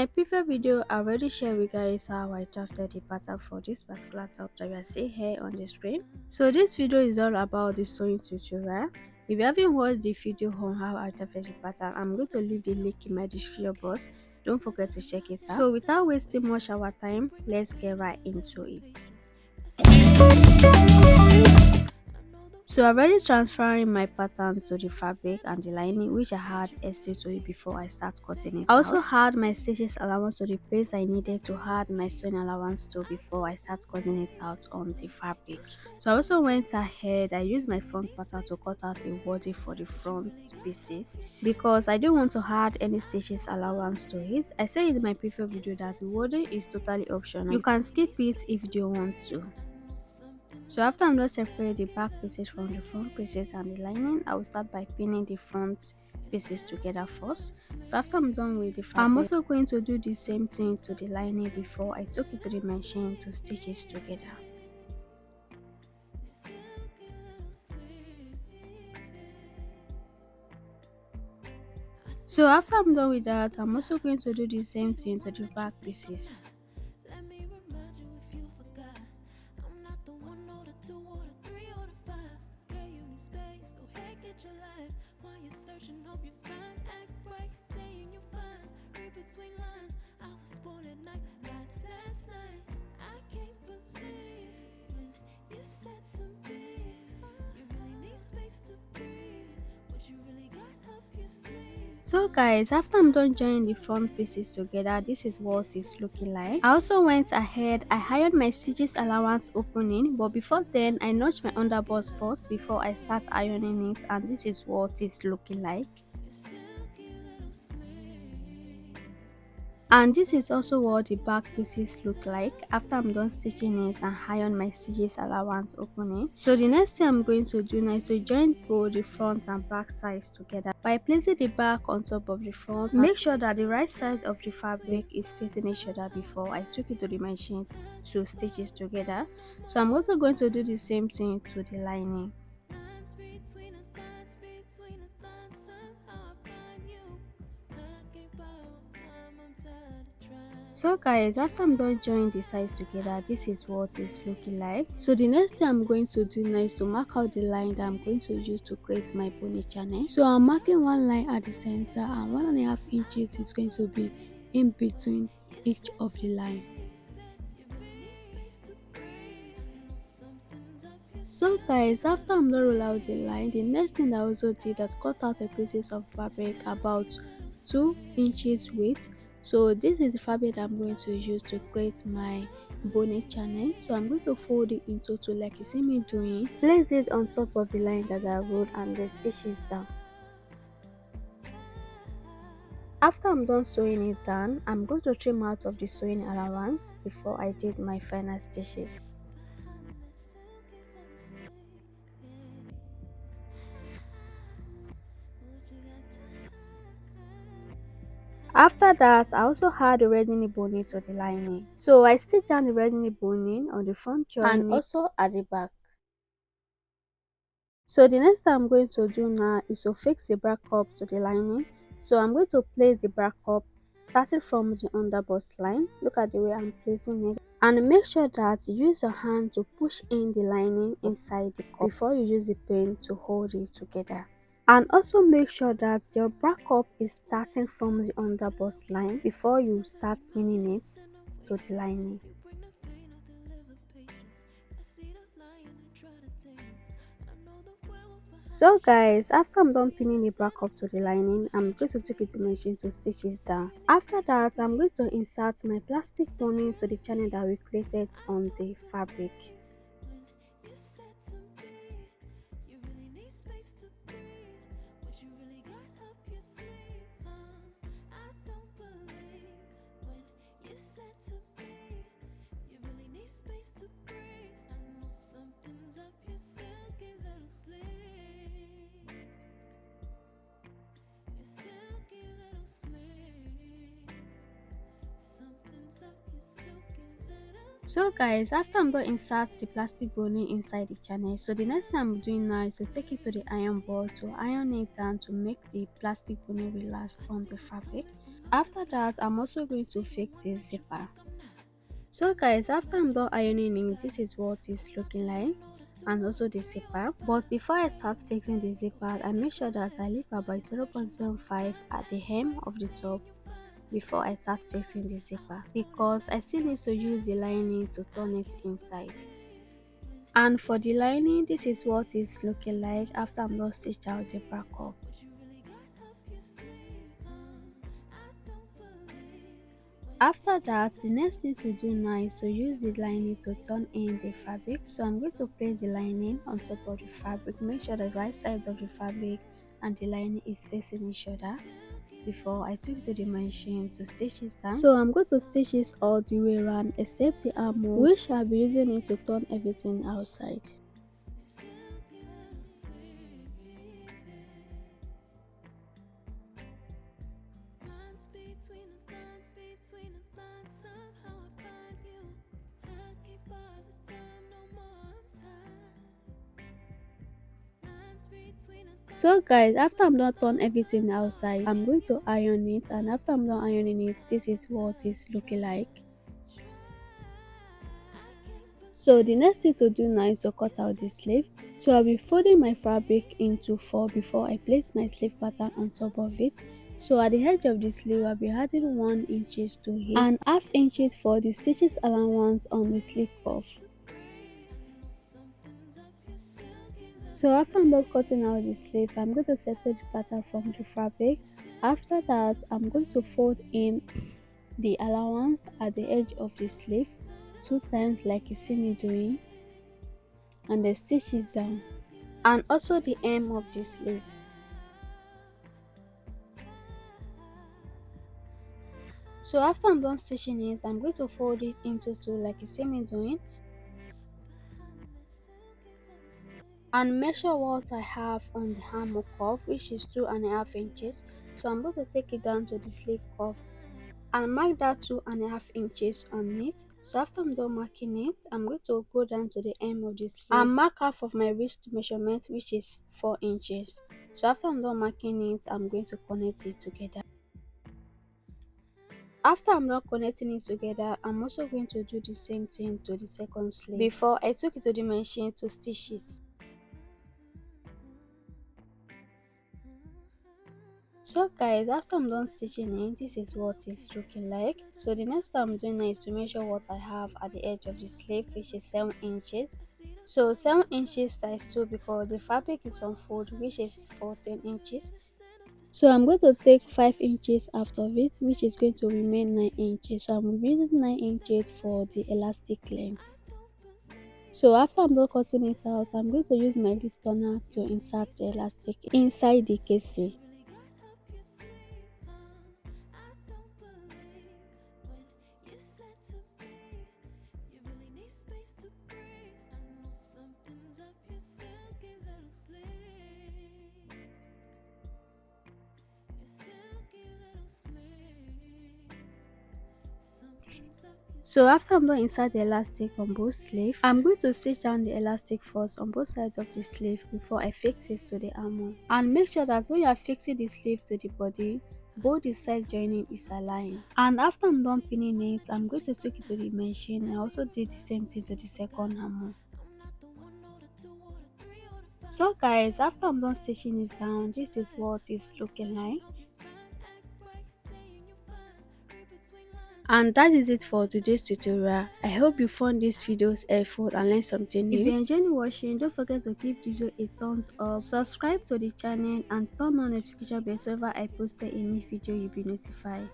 my previous video, I already shared with you guys how I drafted the pattern for this particular top that you are seeing here on the screen. So this video is all about the sewing tutorial. If you haven't watched the video on how I drafted the pattern, I'm going to leave the link in my description box. Don't forget to check it out. So without wasting much of our time, let's get right into it. So I'm already transferring my pattern to the fabric and the lining, which I had extra to it before I start cutting it. I also had my stitches allowance to the place I needed to add my sewing allowance to before I start cutting it out on the fabric. So I also went ahead, I used my front pattern to cut out a body for the front pieces because I don't want to add any stitches allowance to it. I said in my previous video that the body is totally optional. You can skip it if you don't want to. So after I'm done separating the back pieces from the front pieces and the lining, I will start by pinning the front pieces together first. So after I'm done with the fabric, I'm also going to do the same thing to the lining before I took it to the machine to stitch it together. So after I'm done with that, I'm also going to do the same thing to the back pieces. So guys, after I'm done joining the front pieces together, this is what it's looking like. I also went ahead, I ironed my stitches allowance opening, but before then I notched my underbust first before I start ironing it, and this is what it's looking like. And this is also what the back pieces look like after I'm done stitching it and iron my stitches allowance opening. So the next thing I'm going to do now is to join both the front and back sides together by placing the back on top of the front. Make sure that the right side of the fabric is facing each other before I took it to the machine to stitch it together. So I'm also going to do the same thing to the lining. So guys, after I'm done joining the sides together, this is what it's looking like. So the next thing I'm going to do now is to mark out the line that I'm going to use to create my bonnet channel. So I'm marking one line at the center and 1.5 inches is going to be in between each of the line. So guys, after I'm done roll out the line, the next thing that I also did is cut out a piece of fabric about 2 inches width. So this is the fabric that I'm going to use to create my bonnet channel. So I'm going to fold it into two like you see me doing. Place it on top of the line that I wrote and then stitch it down. After I'm done sewing it down, I'm going to trim out of the sewing allowance before I did my final stitches. After that, I also had the red knee boning to the lining. So I stitched down the red knee boning on the front joint and also at the back. So the next thing I'm going to do now is to fix the back up to the lining. So I'm going to place the back up starting from the underbust line. Look at the way I'm placing it. And make sure that you use your hand to push in the lining inside the cup before you use the pen to hold it together. And also make sure that your back up is starting from the underbust line before you start pinning it to the lining. So guys, after I'm done pinning the back up to the lining, I'm going to take it to the machine to stitch it down. After that, I'm going to insert my plastic boning to the channel that we created on the fabric. So guys, after I'm going to insert the plastic boning inside the channel, so the next thing I'm doing now is to take it to the iron board to iron it down to make the plastic boning relax on the fabric. After that, I'm also going to fix the zipper. So guys, after I'm done ironing it, this is what it's looking like, and also the zipper. But before I start fixing the zipper, I make sure that I leave about 0.75 at the hem of the top before I start fixing the zipper, because I still need to use the lining to turn it inside. And for the lining, this is what it's looking like after I'm done stitched out the back up. After that, the next thing to do now is to use the lining to turn in the fabric. So I'm going to place the lining on top of the fabric. Make sure the right side of the fabric and the lining is facing each other before I took it to the machine to stitch it down. So I'm going to stitch this all the way around except the armhole, which I'll be using it to turn everything outside. So guys, after I'm done turn everything outside, I'm going to iron it, and after I'm done ironing it, this is what it's looking like. So the next thing to do now is to cut out the sleeve. So I'll be folding my fabric into 4 before I place my sleeve pattern on top of it. So at the edge of the sleeve, I'll be adding 1 inches to it and half inches for the stitches allowance on the sleeve cuff. So after I'm done cutting out the sleeve, I'm going to separate the pattern from the fabric. After that, I'm going to fold in the allowance at the edge of the sleeve 2 times like you see me doing, and the stitches down, and also the hem of the sleeve. So after I'm done stitching it, I'm going to fold it into 2 like you see me doing, and measure what I have on the armhole curve, which is 2.5 inches. So I'm going to take it down to the sleeve curve and mark that 2.5 inches on it. So after I'm done marking it, I'm going to go down to the hem of the sleeve and mark half of my wrist measurement, which is 4 inches. So after I'm done marking it, I'm going to connect it together. After I'm done connecting it together, I'm also going to do the same thing to the second sleeve before I took it to the machine to stitch it. So guys, after I'm done stitching it, this is what it's looking like. So the next thing I'm doing now is to measure what I have at the edge of the sleeve, which is 7 inches. So 7 inches size 2 because the fabric is on fold, which is 14 inches. So I'm going to take 5 inches out of it, which is going to remain 9 inches. So I'm using 9 inches for the elastic length. So after I'm done cutting it out, I'm going to use my lip turner to insert the elastic inside the casing. So after I'm done insert the elastic on both sleeves, I'm going to stitch down the elastic first on both sides of the sleeve before I fix it to the armhole. And make sure that when you are fixing the sleeve to the body, both the side joining is aligned. And after I'm done pinning it, I'm going to take it to the machine. I also did the same thing to the second armhole. So guys, after I'm done stitching it down, this is what it's looking like. And that is it for today's tutorial. I hope you found this video helpful and learned something new. If you enjoyed watching, don't forget to give this video a thumbs up, subscribe to the channel and turn on notification bell so whenever I post a new video you'll be notified.